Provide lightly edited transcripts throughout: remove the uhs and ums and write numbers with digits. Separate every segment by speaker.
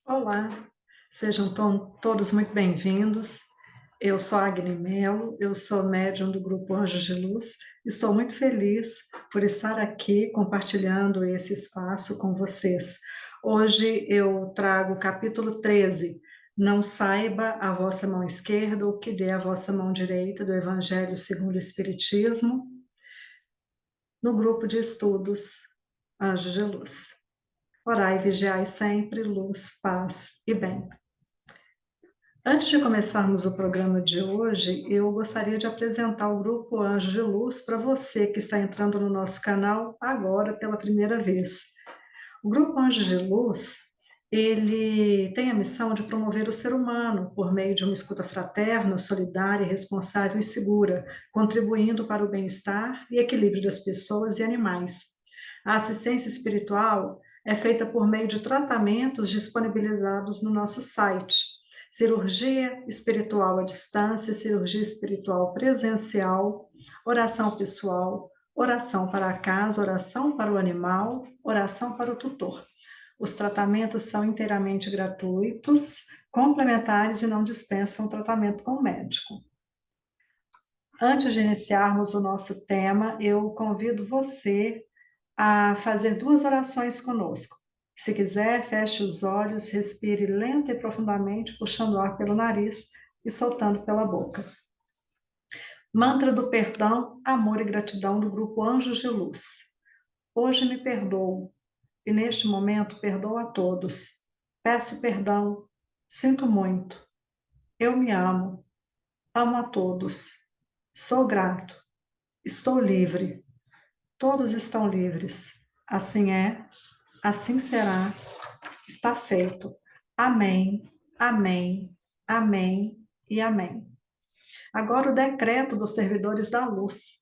Speaker 1: Olá, sejam todos muito bem-vindos. Eu sou a Agni Mello, eu sou médium do Grupo Anjos de Luz. Estou muito feliz por estar aqui compartilhando esse espaço com vocês. Hoje eu trago o capítulo 13. Não saiba a vossa mão esquerda o que dê a vossa mão direita, do Evangelho segundo o Espiritismo, no grupo de estudos Anjos de Luz. Orai e vigiai sempre, luz, paz e bem. Antes de começarmos o programa de hoje, eu gostaria de apresentar o Grupo Anjo de Luz para você que está entrando no nosso canal agora pela primeira vez. O Grupo Anjo de Luz, ele tem a missão de promover o ser humano por meio de uma escuta fraterna, solidária, responsável e segura, contribuindo para o bem-estar e equilíbrio das pessoas e animais. A assistência espiritual é feita por meio de tratamentos disponibilizados no nosso site: cirurgia espiritual à distância, cirurgia espiritual presencial, oração pessoal, oração para a casa, oração para o animal, oração para o tutor. Os tratamentos são inteiramente gratuitos, complementares e não dispensam tratamento com o médico. Antes de iniciarmos o nosso tema, eu convido você a fazer duas orações conosco. Se quiser, feche os olhos, respire lenta e profundamente, puxando o ar pelo nariz e soltando pela boca. Mantra do perdão, amor e gratidão do Grupo Anjos de Luz. Hoje me perdoo e neste momento perdoo a todos. Peço perdão, sinto muito. Eu me amo, amo a todos. Sou grato, estou livre. Todos estão livres. Assim é, assim será. Está feito. Amém, amém, amém e amém. Agora o decreto dos servidores da luz.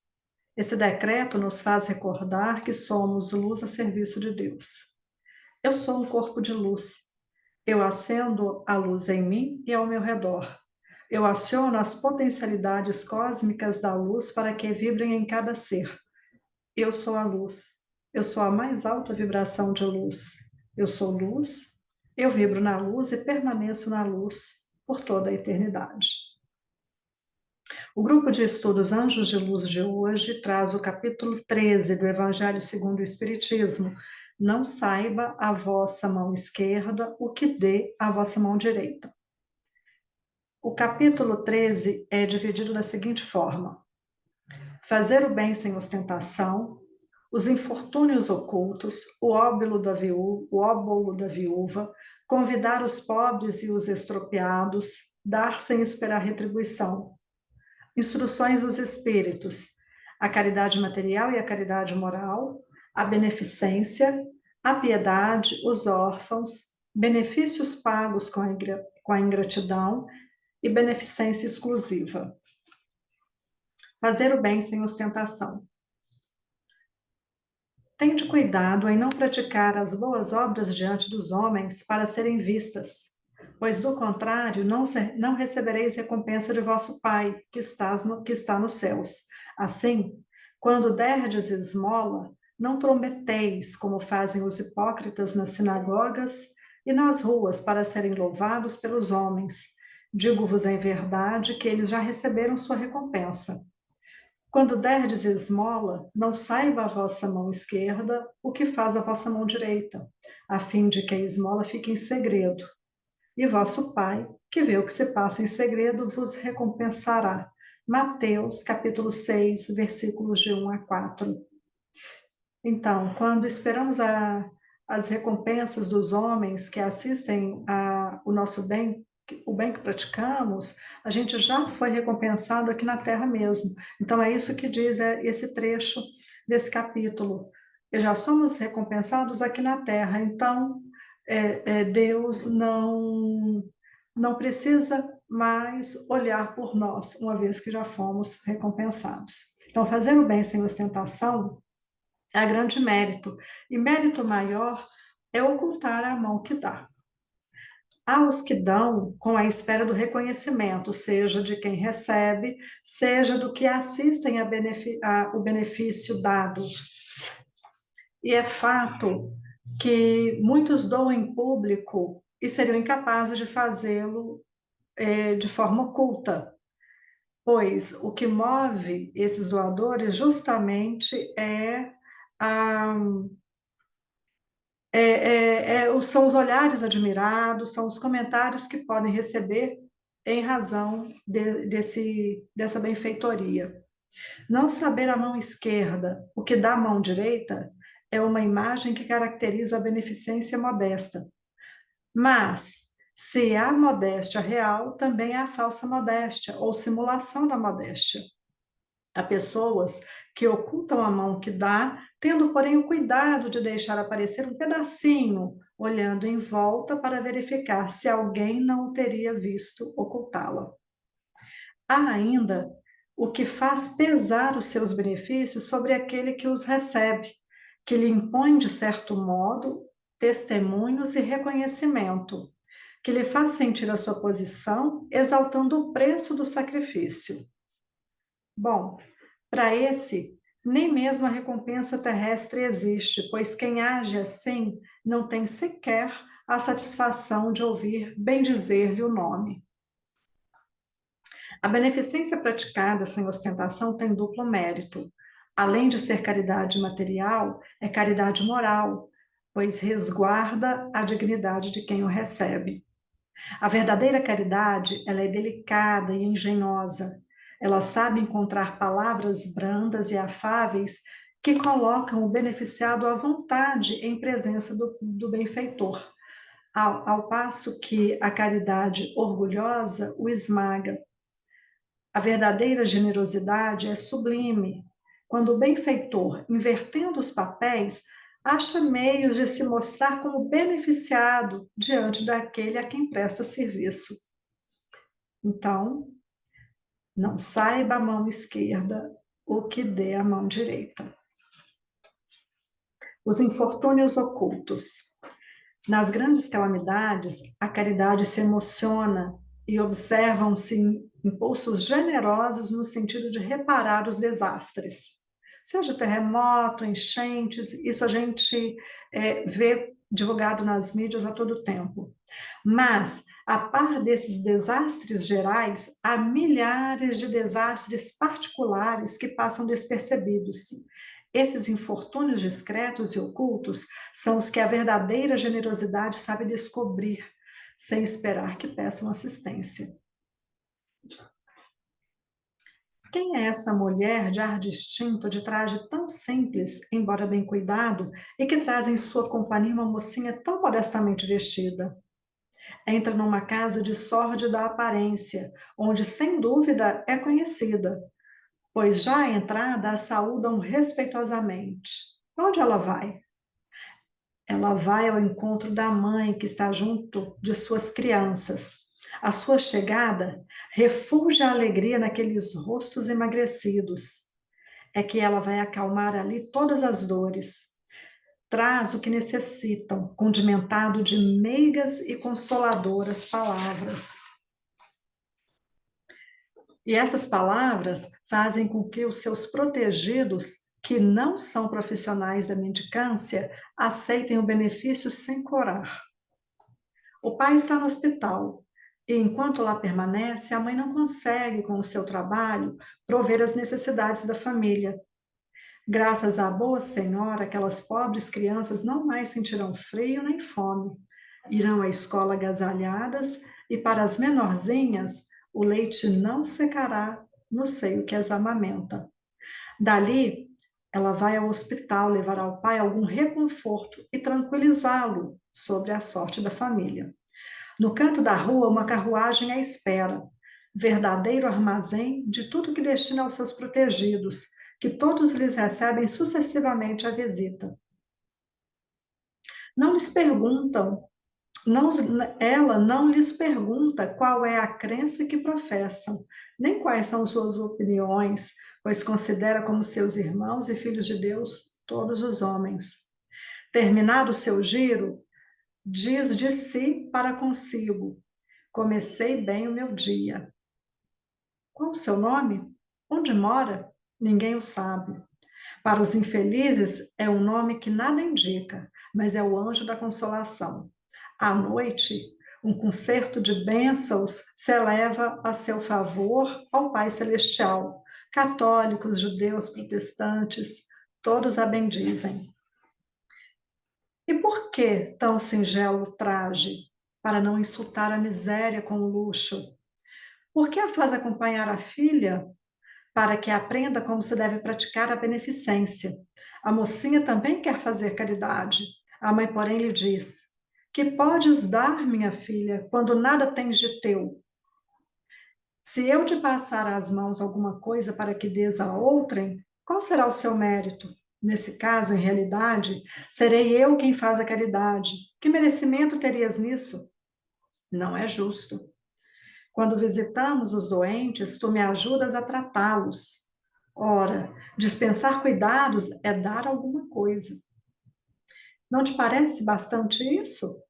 Speaker 1: Esse decreto nos faz recordar que somos luz a serviço de Deus. Eu sou um corpo de luz. Eu acendo a luz em mim e ao meu redor. Eu aciono as potencialidades cósmicas da luz para que vibrem em cada ser. Eu sou a luz. Eu sou a mais alta vibração de luz. Eu sou luz. Eu vibro na luz e permaneço na luz por toda a eternidade. O grupo de estudos Anjos de Luz de hoje traz o capítulo 13 do Evangelho segundo o Espiritismo. Não saiba a vossa mão esquerda o que dê a vossa mão direita. O capítulo 13 é dividido da seguinte forma: fazer o bem sem ostentação, os infortúnios ocultos, o óbolo da viúva, convidar os pobres e os estropiados, dar sem esperar retribuição. Instruções dos Espíritos: a caridade material e a caridade moral, a beneficência, a piedade, os órfãos, benefícios pagos com a ingratidão e beneficência exclusiva. Fazer o bem sem ostentação. Tende cuidado em não praticar as boas obras diante dos homens para serem vistas, pois do contrário não recebereis recompensa de vosso Pai, que está nos céus. Assim, quando derdes esmola, não trombeteis, como fazem os hipócritas nas sinagogas e nas ruas, para serem louvados pelos homens. Digo-vos em verdade que eles já receberam sua recompensa. Quando derdes esmola, não saiba a vossa mão esquerda o que faz a vossa mão direita, a fim de que a esmola fique em segredo. E vosso Pai, que vê o que se passa em segredo, vos recompensará. Mateus, capítulo 6, versículos de 1 a 4. Então, quando esperamos as recompensas dos homens que assistem o nosso bem, o bem que praticamos, a gente já foi recompensado aqui na Terra mesmo. Então, é isso que diz esse trecho desse capítulo. E já somos recompensados aqui na Terra. Então, Deus não precisa mais olhar por nós, uma vez que já fomos recompensados. Então, fazer o bem sem ostentação é grande mérito. E mérito maior é ocultar a mão que dá. Há os que dão com a espera do reconhecimento, seja de quem recebe, seja do que assistem o benefício dado. E é fato que muitos doam em público e seriam incapazes de fazê-lo de forma oculta, pois o que move esses doadores justamente a, são os olhares admirados, são os comentários que podem receber em razão dessa benfeitoria. Não saber a mão esquerda, o que dá a mão direita, é uma imagem que caracteriza a beneficência modesta. Mas, se há modéstia real, também há falsa modéstia, ou simulação da modéstia. Há pessoas que ocultam a mão que dá, tendo, porém, o cuidado de deixar aparecer um pedacinho, olhando em volta para verificar se alguém não o teria visto ocultá-la. Há ainda o que faz pesar os seus benefícios sobre aquele que os recebe, que lhe impõe, de certo modo, testemunhos e reconhecimento, que lhe faz sentir a sua posição, exaltando o preço do sacrifício. Bom, para esse, nem mesmo a recompensa terrestre existe, pois quem age assim não tem sequer a satisfação de ouvir bendizer-lhe o nome. A beneficência praticada sem ostentação tem duplo mérito. Além de ser caridade material, é caridade moral, pois resguarda a dignidade de quem o recebe. A verdadeira caridade, ela é delicada e engenhosa. Ela sabe encontrar palavras brandas e afáveis que colocam o beneficiado à vontade em presença do benfeitor, ao passo que a caridade orgulhosa o esmaga. A verdadeira generosidade é sublime, quando o benfeitor, invertendo os papéis, acha meios de se mostrar como beneficiado diante daquele a quem presta serviço. Então, não saiba a mão esquerda o que dê a mão direita. Os infortúnios ocultos. Nas grandes calamidades, a caridade se emociona e observam-se impulsos generosos no sentido de reparar os desastres. Seja terremoto, enchentes, isso a gente vê divulgado nas mídias a todo tempo. Mas, a par desses desastres gerais, há milhares de desastres particulares que passam despercebidos. Esses infortúnios discretos e ocultos são os que a verdadeira generosidade sabe descobrir, sem esperar que peçam assistência. Quem é essa mulher de ar distinto, de traje tão simples, embora bem cuidado, e que traz em sua companhia uma mocinha tão modestamente vestida? Entra numa casa de sórdida aparência, onde, sem dúvida, é conhecida, pois já à entrada a saúdam respeitosamente. Onde ela vai? Ela vai ao encontro da mãe que está junto de suas crianças. A sua chegada refulge a alegria naqueles rostos emagrecidos. É que ela vai acalmar ali todas as dores. Traz o que necessitam, condimentado de meigas e consoladoras palavras. E essas palavras fazem com que os seus protegidos, que não são profissionais da mendicância, aceitem o benefício sem corar. O pai está no hospital e, enquanto lá permanece, a mãe não consegue, com o seu trabalho, prover as necessidades da família. Graças à boa senhora, aquelas pobres crianças não mais sentirão frio nem fome. Irão à escola agasalhadas e, para as menorzinhas, o leite não secará no seio que as amamenta. Dali, ela vai ao hospital levar ao pai algum reconforto e tranquilizá-lo sobre a sorte da família. No canto da rua, uma carruagem à espera, verdadeiro armazém de tudo que destina aos seus protegidos, que todos lhes recebem sucessivamente a visita. Não lhes perguntam, não, ela não lhes pergunta qual é a crença que professam, nem quais são suas opiniões, pois considera como seus irmãos e filhos de Deus todos os homens. Terminado o seu giro, diz de si para consigo: comecei bem o meu dia. Qual o seu nome? Onde mora? Ninguém o sabe. Para os infelizes, é um nome que nada indica, mas é o anjo da consolação. À noite, Um concerto de bênçãos se eleva a seu favor ao Pai Celestial. Católicos, judeus, protestantes, todos a bendizem. E por que tão singelo traje? Para não insultar a miséria com o luxo. Por que a faz acompanhar a filha? Para que aprenda como se deve praticar a beneficência. A mocinha também quer fazer caridade. A mãe, porém, lhe diz: que podes dar, minha filha, quando nada tens de teu? Se eu te passar às mãos alguma coisa para que dês a outrem, qual será o seu mérito? Nesse caso, em realidade, serei eu quem faz a caridade. Que merecimento terias nisso? Não é justo. Quando visitamos os doentes, tu me ajudas a tratá-los. Ora, dispensar cuidados é dar alguma coisa. Não te parece bastante isso?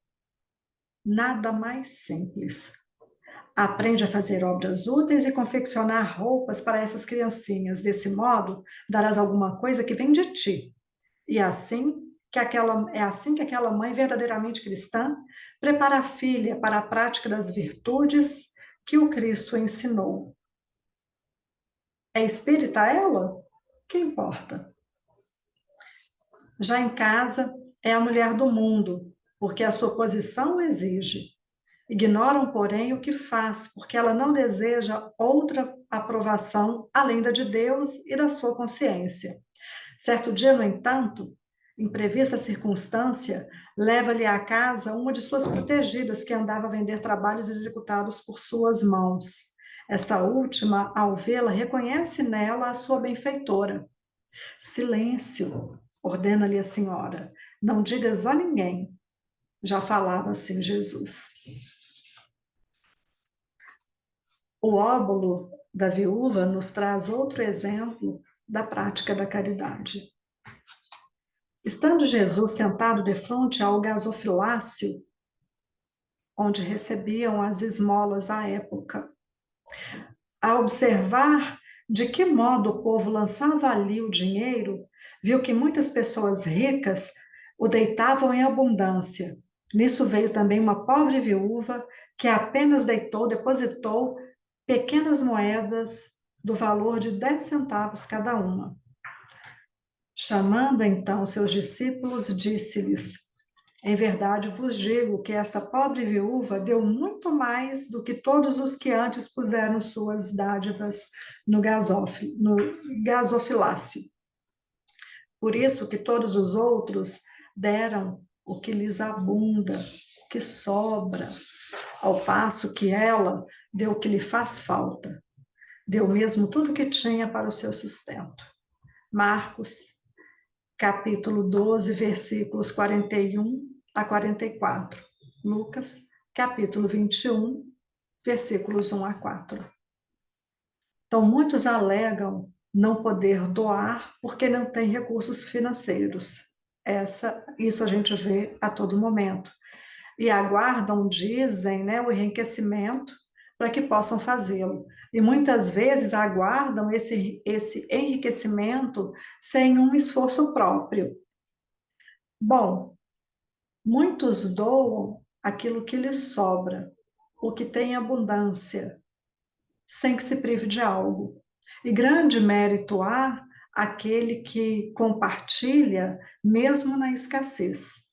Speaker 1: Nada mais simples. Aprende a fazer obras úteis e confeccionar roupas para essas criancinhas. Desse modo, darás alguma coisa que vem de ti. E é assim que aquela mãe verdadeiramente cristã prepara a filha para a prática das virtudes que o Cristo ensinou. É espírita ela? Que importa? Já em casa, é a mulher do mundo, porque a sua posição o exige. Ignoram, porém, o que faz, porque ela não deseja outra aprovação além da de Deus e da sua consciência. Certo dia, no entanto, imprevista circunstância, leva-lhe à casa uma de suas protegidas que andava a vender trabalhos executados por suas mãos. Esta última, ao vê-la, reconhece nela a sua benfeitora. Silêncio, ordena-lhe a senhora, não digas a ninguém. Já falava assim Jesus. O óbolo da viúva nos traz outro exemplo da prática da caridade. Estando Jesus sentado defronte ao gasofilácio, onde recebiam as esmolas à época, a observar de que modo o povo lançava ali o dinheiro, viu que muitas pessoas ricas o deitavam em abundância. Nisso veio também uma pobre viúva que apenas depositou pequenas moedas do valor de 10 centavos cada uma. Chamando então seus discípulos, disse-lhes: em verdade vos digo que esta pobre viúva deu muito mais do que todos os que antes puseram suas dádivas no gasofilácio. Por isso que todos os outros deram o que lhes abunda, o que sobra, ao passo que ela deu o que lhe faz falta. Deu mesmo tudo o que tinha para o seu sustento. Marcos, capítulo 12, versículos 41 a 44. Lucas, capítulo 21, versículos 1 a 4. Então, muitos alegam não poder doar porque não tem recursos financeiros. Isso a gente vê a todo momento. E aguardam, dizem, né, o enriquecimento para que possam fazê-lo. E muitas vezes aguardam esse enriquecimento sem um esforço próprio. Bom, muitos doam aquilo que lhes sobra, o que tem abundância, sem que se prive de algo. E grande mérito há aquele que compartilha, mesmo na escassez.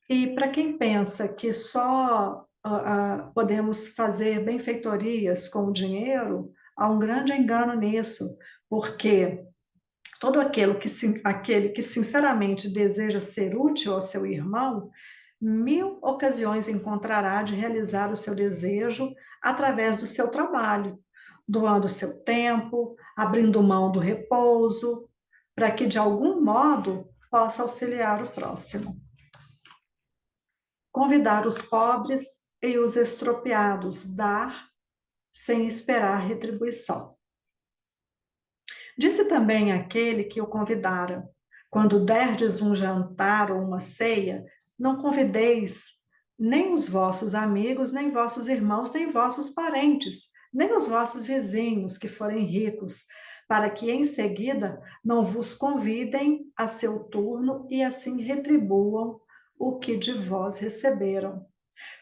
Speaker 1: E para quem pensa que só podemos fazer benfeitorias com o dinheiro, há um grande engano nisso, porque todo aquele que sinceramente deseja ser útil ao seu irmão, 1000 ocasiões encontrará de realizar o seu desejo através do seu trabalho, doando seu tempo, abrindo mão do repouso, para que de algum modo possa auxiliar o próximo. Convidar os pobres e os estropiados, dar sem esperar retribuição. Disse também aquele que o convidara: quando derdes um jantar ou uma ceia, não convideis nem os vossos amigos, nem vossos irmãos, nem vossos parentes, nem os vossos vizinhos que forem ricos, para que em seguida não vos convidem a seu turno e assim retribuam o que de vós receberam.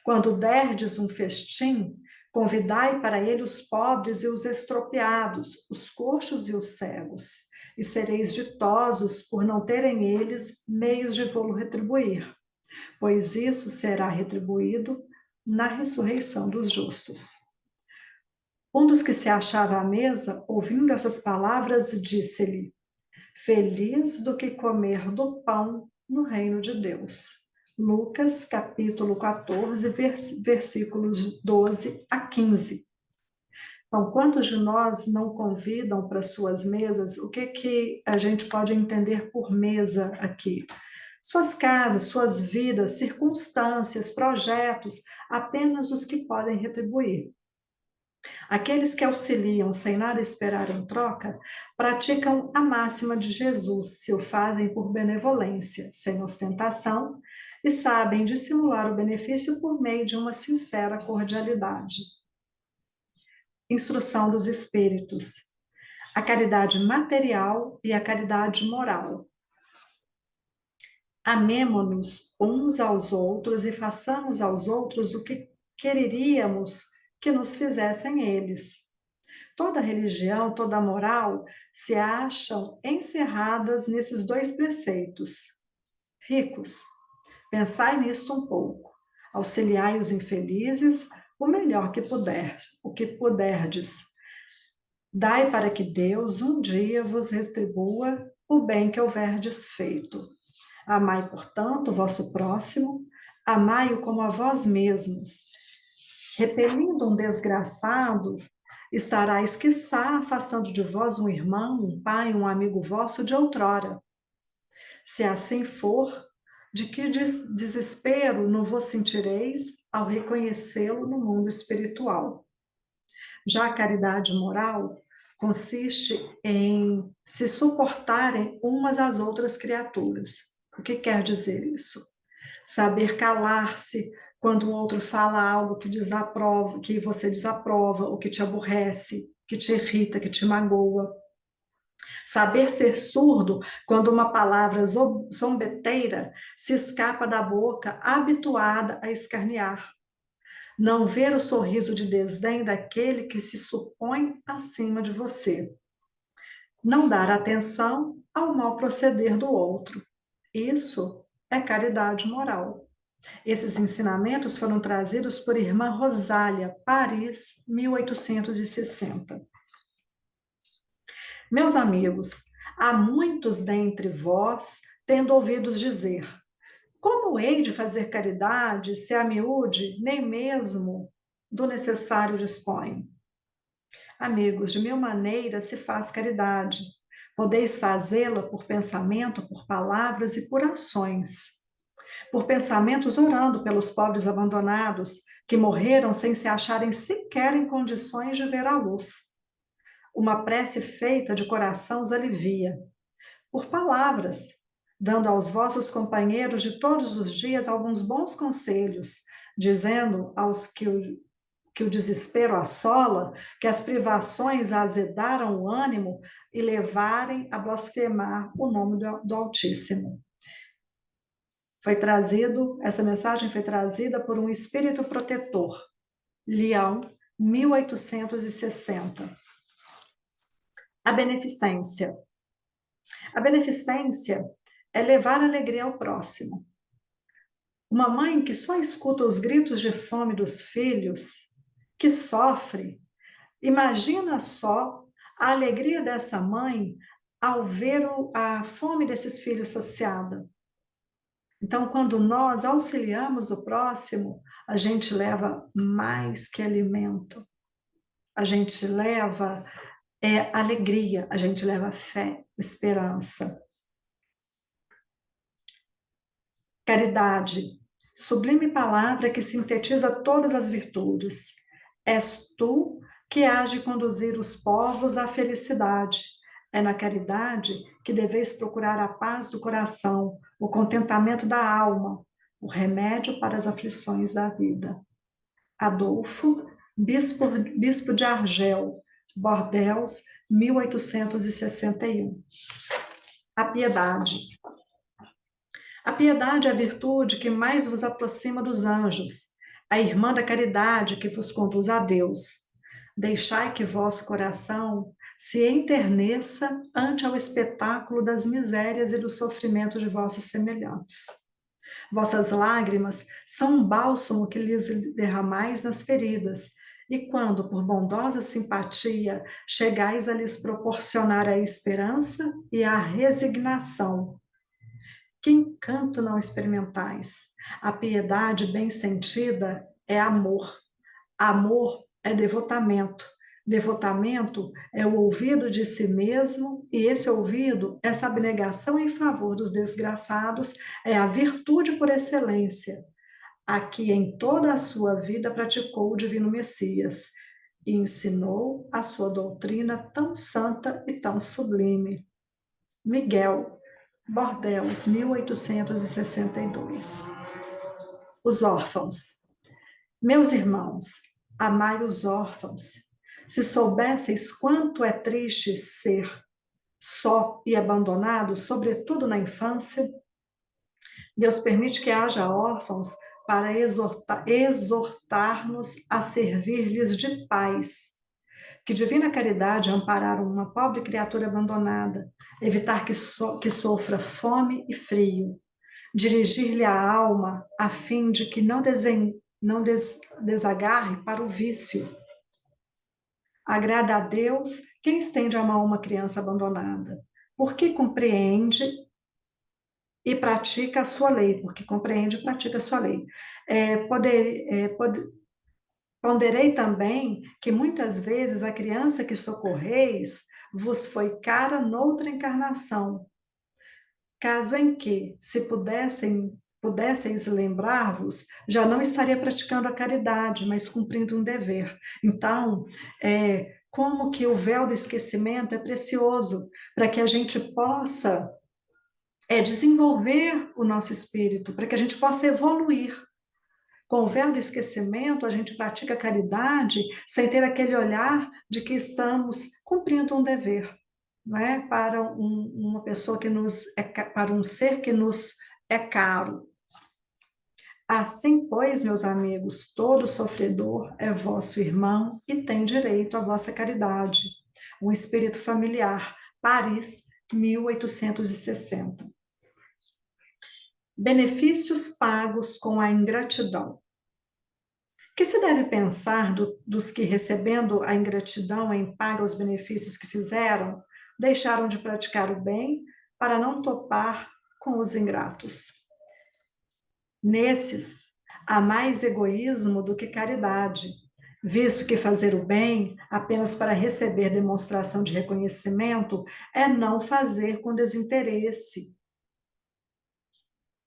Speaker 1: Quando derdes um festim, convidai para ele os pobres e os estropiados, os coxos e os cegos, e sereis ditosos por não terem eles meios de vô-lo retribuir, pois isso será retribuído na ressurreição dos justos. Um dos que se achava à mesa, ouvindo essas palavras, disse-lhe: Feliz do que comer do pão no reino de Deus. Lucas, capítulo 14, versículos 12 a 15. Então, quantos de nós não convidam para suas mesas? O que a gente pode entender por mesa aqui? Suas casas, suas vidas, circunstâncias, projetos, apenas os que podem retribuir. Aqueles que auxiliam sem nada esperar em troca, praticam a máxima de Jesus, se o fazem por benevolência, sem ostentação, e sabem dissimular o benefício por meio de uma sincera cordialidade. Instrução dos Espíritos. A caridade material e a caridade moral. Amemo-nos uns aos outros e façamos aos outros o que quereríamos que nos fizessem eles. Toda religião, toda moral se acham encerradas nesses dois preceitos. Ricos, pensai nisto um pouco. Auxiliai os infelizes o melhor que puderdes. Dai para que Deus um dia vos retribua o bem que houverdes feito. Amai, portanto, o vosso próximo, amai-o como a vós mesmos. Repelindo um desgraçado, estarás, quiçá, afastando de vós um irmão, um pai, um amigo vosso de outrora. Se assim for, de que desespero não vos sentireis ao reconhecê-lo no mundo espiritual? Já a caridade moral consiste em se suportarem umas às outras criaturas. O que quer dizer isso? Saber calar-se quando o outro fala algo que desaprova, que você desaprova, ou que te aborrece, que te irrita, que te magoa. Saber ser surdo quando uma palavra zombeteira se escapa da boca habituada a escarnear. Não ver o sorriso de desdém daquele que se supõe acima de você. Não dar atenção ao mau proceder do outro. Isso é caridade moral. Esses ensinamentos foram trazidos por irmã Rosália, Paris, 1860. Meus amigos, há muitos dentre vós tendo ouvidos dizer: como hei de fazer caridade se a miúde nem mesmo do necessário dispõe? Amigos, de mil maneiras se faz caridade. Podeis fazê-la por pensamento, por palavras e por ações. Por pensamentos orando pelos pobres abandonados, que morreram sem se acharem sequer em condições de ver a luz. Uma prece feita de coração os alivia. Por palavras, dando aos vossos companheiros de todos os dias alguns bons conselhos, dizendo aos que o desespero assola, que as privações azedaram o ânimo e levarem a blasfemar o nome do Altíssimo. Essa mensagem foi trazida por um espírito protetor, Leão, 1860. A beneficência. A beneficência é levar alegria ao próximo. Uma mãe que só escuta os gritos de fome dos filhos, que sofre, imagina só a alegria dessa mãe ao ver a fome desses filhos saciada. Então, quando nós auxiliamos o próximo, a gente leva mais que alimento, a gente leva alegria, a gente leva fé, esperança. Caridade, sublime palavra que sintetiza todas as virtudes. És tu que hás de conduzir os povos à felicidade. É na caridade que deveis procurar a paz do coração, o contentamento da alma, o remédio para as aflições da vida. Adolfo, bispo de Argel, Bordeaux, 1861. A piedade. A piedade é a virtude que mais vos aproxima dos anjos. a irmã da caridade que vos conduz a Deus. Deixai que vosso coração se enterneça ante ao espetáculo das misérias e do sofrimento de vossos semelhantes. Vossas lágrimas são um bálsamo que lhes derramais nas feridas, e quando, por bondosa simpatia, chegais a lhes proporcionar a esperança e a resignação, que encanto não experimentais? A piedade bem sentida é amor. Amor é devotamento. Devotamento é o ouvido de si mesmo, e esse ouvido, essa abnegação em favor dos desgraçados, é a virtude por excelência, a que em toda a sua vida praticou o Divino Messias e ensinou a sua doutrina tão santa e tão sublime. Miguel Bordeaux, 1862. Os órfãos. Meus irmãos, amai os órfãos. Se soubesseis quanto é triste ser só e abandonado, sobretudo na infância, Deus permite que haja órfãos para exortar-nos a servir-lhes de pais. Que divina caridade amparar uma pobre criatura abandonada, evitar que sofra fome e frio, dirigir-lhe a alma a fim de que não desagarre para o vício. Agrada a Deus quem estende a mão a uma criança abandonada, porque compreende e pratica a sua lei, porque compreende e pratica a sua lei. Ponderei também que muitas vezes a criança que socorreis vos foi cara noutra encarnação, caso em que, se pudesseis lembrar-vos, já não estaria praticando a caridade, mas cumprindo um dever. Então, como que o véu do esquecimento é precioso para que a gente possa desenvolver o nosso espírito, para que a gente possa evoluir. Com o véu do esquecimento, a gente pratica a caridade sem ter aquele olhar de que estamos cumprindo um dever, não é? Para uma pessoa que para um ser que nos é caro. Assim, pois, meus amigos, todo sofredor é vosso irmão e tem direito à vossa caridade. Um espírito familiar, Paris, 1860. Benefícios pagos com a ingratidão. Que se deve pensar dos que, recebendo a ingratidão em paga os benefícios que fizeram, deixaram de praticar o bem para não topar com os ingratos? Nesses, há mais egoísmo do que caridade, visto que fazer o bem apenas para receber demonstração de reconhecimento é não fazer com desinteresse.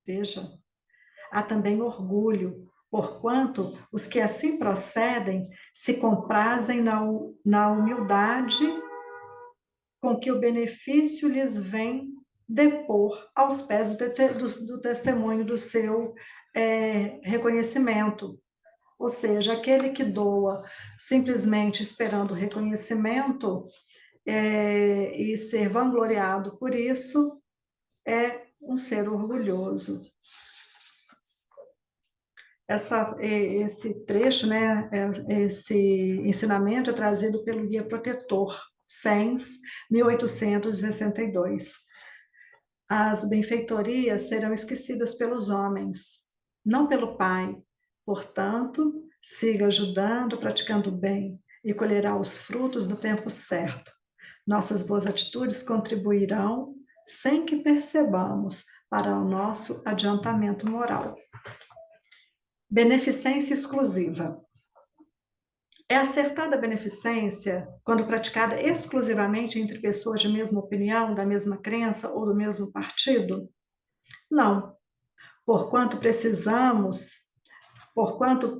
Speaker 1: Veja, há também orgulho, porquanto os que assim procedem se comprazem na humildade com que o benefício lhes vem depor aos pés do testemunho do seu reconhecimento. Ou seja, aquele que doa simplesmente esperando reconhecimento e ser vangloriado por isso é um ser orgulhoso. Esse trecho, né, esse ensinamento é trazido pelo Guia Protetor, Sens, 1862. As benfeitorias serão esquecidas pelos homens, não pelo Pai. Portanto, siga ajudando, praticando o bem, e colherá os frutos no tempo certo. Nossas boas atitudes contribuirão, sem que percebamos, para o nosso adiantamento moral. Beneficência exclusiva. É acertada a beneficência quando praticada exclusivamente entre pessoas de mesma opinião, da mesma crença ou do mesmo partido? Não, porquanto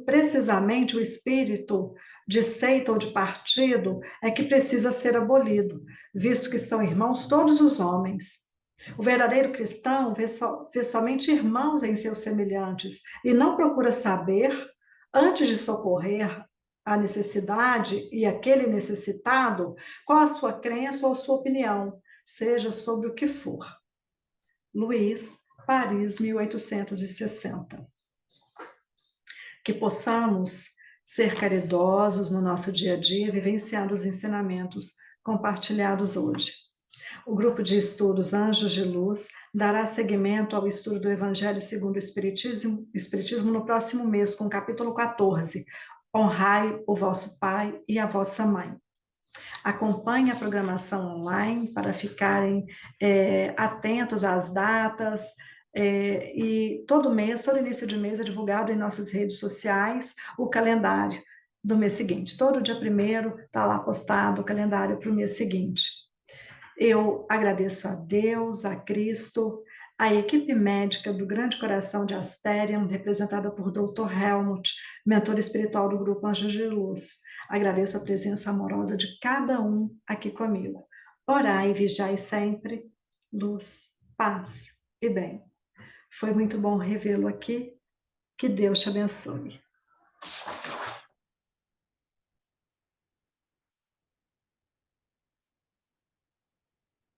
Speaker 1: precisamente o espírito de seita ou de partido é que precisa ser abolido, visto que são irmãos todos os homens. O verdadeiro cristão vê somente irmãos em seus semelhantes e não procura saber, antes de socorrer a necessidade e aquele necessitado, qual a sua crença ou a sua opinião, seja sobre o que for. Luiz, Paris, 1860. que possamos ser caridosos no nosso dia a dia, vivenciando os ensinamentos compartilhados hoje. O grupo de estudos Anjos de Luz dará seguimento ao estudo do Evangelho segundo o Espiritismo no próximo mês, com o capítulo 14, Honrai o vosso pai e a vossa mãe. Acompanhe a programação online para ficarem atentos às datas, e todo mês, todo início de mês é divulgado em nossas redes sociais o calendário do mês seguinte. Todo dia 1º está lá postado o calendário para o mês seguinte. Eu agradeço a Deus, a Cristo, a equipe médica do Grande Coração de Asterion, representada por Dr. Helmut, mentor espiritual do Grupo Anjos de Luz. Agradeço a presença amorosa de cada um aqui comigo. Orai e vigiai sempre, luz, paz e bem. Foi muito bom revê-lo aqui. Que Deus te abençoe.